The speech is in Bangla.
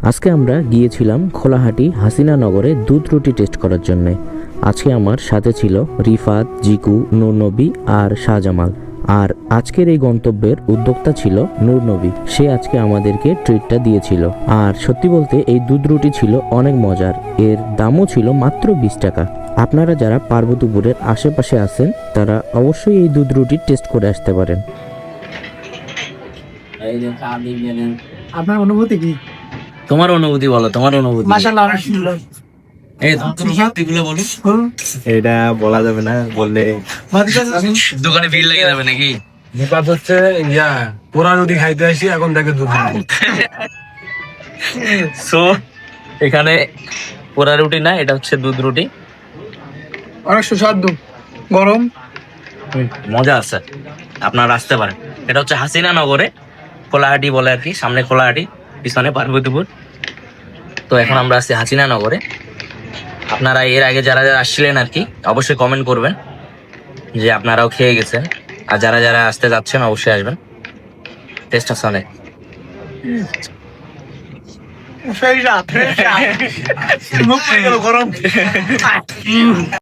আজকে আমরা গিয়েছিলাম খোলাহাটি হাসিনানগরে দুধ রুটি টেস্ট করার জন্য। আজকে আমার সাথে ছিল রিফাত, জিকু, নূরনবী আর শাহজামাল। আর আজকের এই গন্তব্যের উদ্যোক্তা ছিল নূরনবী। সে আজকে আমাদেরকে ট্রিটটা দিয়েছিল। আর সত্যি বলতে এই দুধ রুটি ছিল অনেক মজার। এর দামও ছিল মাত্র 20 টাকা। আপনারা যারা পার্বতীপুরের আশেপাশে আছেন তারা অবশ্যই এই দুধ রুটি টেস্ট করে আসতে পারেন। আপনার অনুভূতি কি? তোমার অনুভূতি বলো, তোমার অনুভূতি। মাশাআল্লাহ, অনেক সুন্দর। এটা বলা যাবে না, বললে দোকানে ভিড় লেগে যাবে নাকি? ব্যাপার হচ্ছে পোড়া রুটি খাইতে আসি, এখন দেখে দুধ সো এখানে পোড়া রুটি না, এটা হচ্ছে দুধ রুটি। অনেক সুস্বাদু, গরম। মজা আছে, আপনারা আসতে পারেন। এটা হচ্ছে হাসিনানগরে, খোলাহাটি বলে আর কি। সামনে খোলাহাটি, পিছনে পার্বতীপুর। তো এখন আমরা আছি হাসিনানগরে। আপনারা এর আগে যারা যারা আসছিলেন আর কি, অবশ্যই কমেন্ট করবেন যে আপনারাও খেয়ে গেছেন। আর যারা যারা আসতে যাচ্ছেন অবশ্যই আসবেন। টেস্ট আছে অনেক। Fresh up, fresh up. মুখ পুরো গরম।